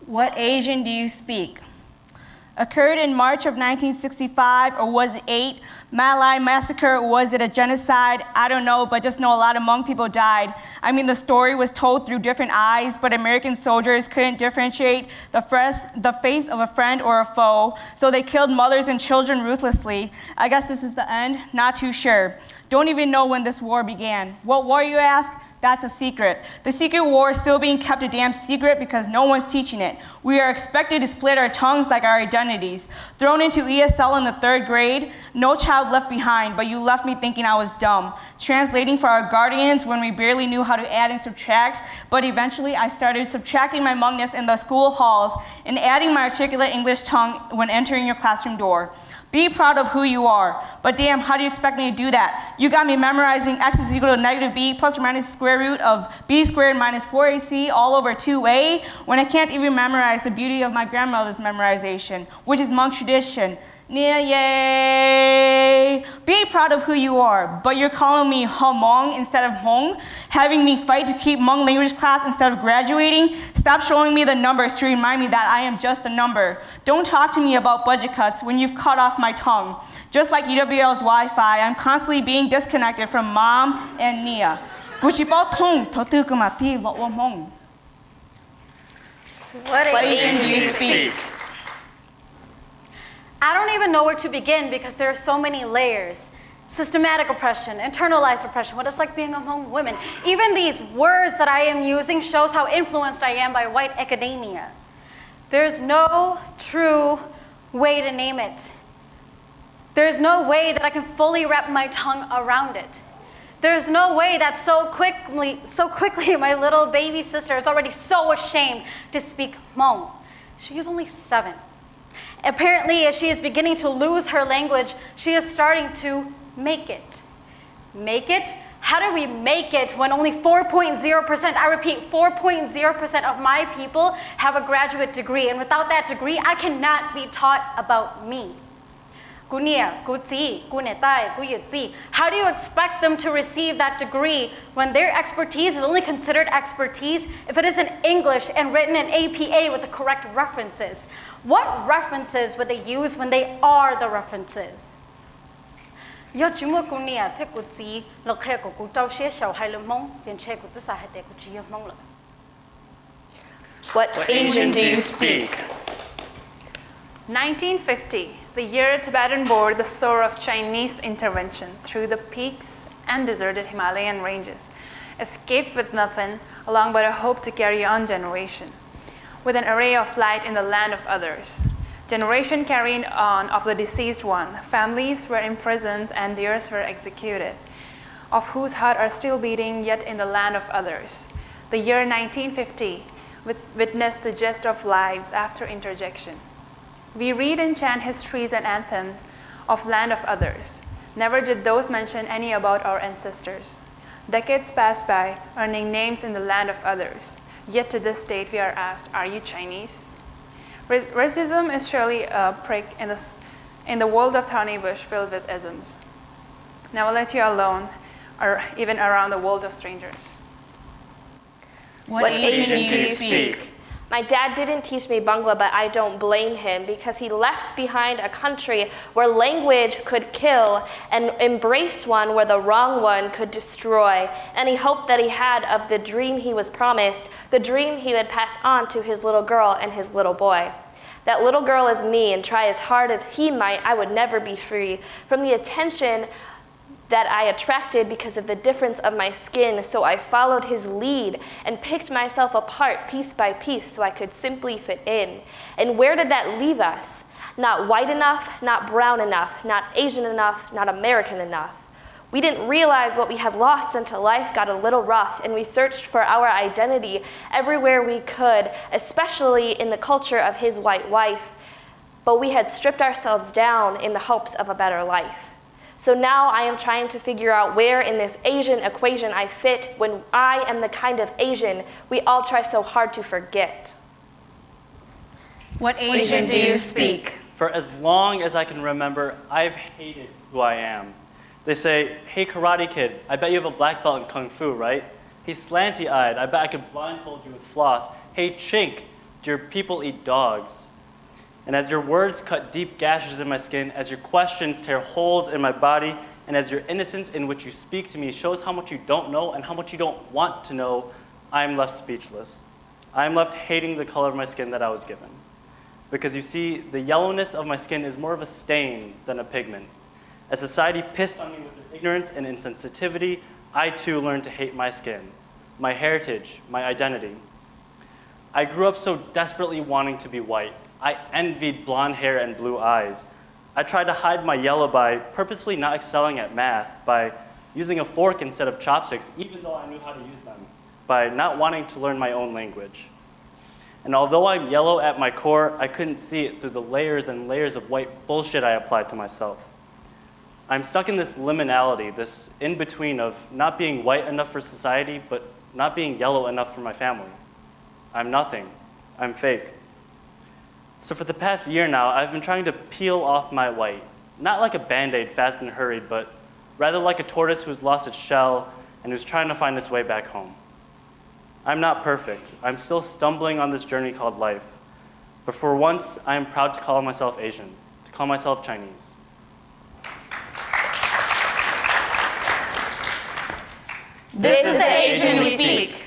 What Asian do you speak? Occurred in March of 1965, or was it 8? Malai massacre, was it a genocide? I don't know, but just know a lot of Hmong people died. I mean, the story was told through different eyes, but American soldiers couldn't differentiate the face of a friend or a foe, so they killed mothers and children ruthlessly. I guess this is the end? Not too sure. Don't even know when this war began. What war, you ask? That's a secret. The secret war is still being kept a damn secret because no one's teaching it. We are expected to split our tongues like our identities. Thrown into ESL in the 3rd grade, no child left behind, but you left me thinking I was dumb. Translating for our guardians when we barely knew how to add and subtract, but eventually I started subtracting my Hmongness in the school halls and adding my articulate English tongue when entering your classroom door. Be proud of who you are, but damn, how do you expect me to do that? You got me memorizing x is equal to negative b plus or minus the square root of b squared minus 4ac all over 2a, when I can't even memorize the beauty of my grandmother's memorization, which is Hmong tradition. Nia yay! Be proud of who you are, but you're calling me Hmong instead of Hmong, having me fight to keep Hmong language class instead of graduating. Stop showing me the numbers to remind me that I am just a number. Don't talk to me about budget cuts when you've cut off my tongue. Just like EWL's Wi-Fi, I'm constantly being disconnected from Mom and Nia. What Asian do you speak? I don't even know where to begin because there are so many layers. Systematic oppression, internalized oppression, what it's like being among women. Even these words that I am using shows how influenced I am by white academia. There's no true way to name it. There's no way that I can fully wrap my tongue around it. There's no way that so quickly my little baby sister is already so ashamed to speak Hmong. She is only 7. Apparently, as she is beginning to lose her language, she is starting to make it. Make it? How do we make it when only 4.0%, I repeat, 4.0% of my people have a graduate degree, and without that degree, I cannot be taught about me. How do you expect them to receive that degree when their expertise is only considered expertise if it isn't English and written in APA with the correct references? What references would they use when they are the references? What Asian do you speak? 1950, the year Tibetan bore the sore of Chinese intervention through the peaks and deserted Himalayan ranges, escaped with nothing, along but a hope to carry on generation, with an array of light in the land of others. Generation carried on of the deceased one, families were imprisoned and theirs were executed, of whose heart are still beating yet in the land of others. The year 1950 witnessed the gist of lives after interjection. We read and chant histories and anthems of land of others. Never did those mention any about our ancestors. Decades passed by, earning names in the land of others. Yet to this date we are asked, are you Chinese? Racism is surely a prick in the world of thorny bush filled with isms. Never let you alone, or even around the world of strangers. What Asian do you speak? My dad didn't teach me Bangla, but I don't blame him because he left behind a country where language could kill and embraced one where the wrong one could destroy. Any hope that he had of the dream he was promised, the dream he would pass on to his little girl and his little boy. That little girl is me, and try as hard as he might, I would never be free from the attention that I attracted because of the difference of my skin, so I followed his lead and picked myself apart piece by piece so I could simply fit in. And where did that leave us? Not white enough, not brown enough, not Asian enough, not American enough. We didn't realize what we had lost until life got a little rough and we searched for our identity everywhere we could, especially in the culture of his white wife. But we had stripped ourselves down in the hopes of a better life. So now I am trying to figure out where in this Asian equation I fit when I am the kind of Asian we all try so hard to forget. What Asian do you speak? For as long as I can remember, I've hated who I am. They say, hey Karate Kid, I bet you have a black belt in Kung Fu, right? Hey slanty-eyed, I bet I could blindfold you with floss. Hey Chink, Do your people eat dogs? And as your words cut deep gashes in my skin, as your questions tear holes in my body, and as your innocence in which you speak to me shows how much you don't know and how much you don't want to know, I am left speechless. I am left hating the color of my skin that I was given. Because you see, the yellowness of my skin is more of a stain than a pigment. As society pissed on me with their ignorance and insensitivity, I too learned to hate my skin, my heritage, my identity. I grew up so desperately wanting to be white. I envied blonde hair and blue eyes. I tried to hide my yellow by purposefully not excelling at math, by using a fork instead of chopsticks, even though I knew how to use them, by not wanting to learn my own language. And although I'm yellow at my core, I couldn't see it through the layers and layers of white bullshit I applied to myself. I'm stuck in this liminality, this in-between of not being white enough for society, but not being yellow enough for my family. I'm nothing. I'm fake. So for the past year now, I've been trying to peel off my white, not like a Band-Aid fast and hurried, but rather like a tortoise who's lost its shell and who's trying to find its way back home. I'm not perfect. I'm still stumbling on this journey called life. But for once, I am proud to call myself Asian, to call myself Chinese. This is the Asian we speak.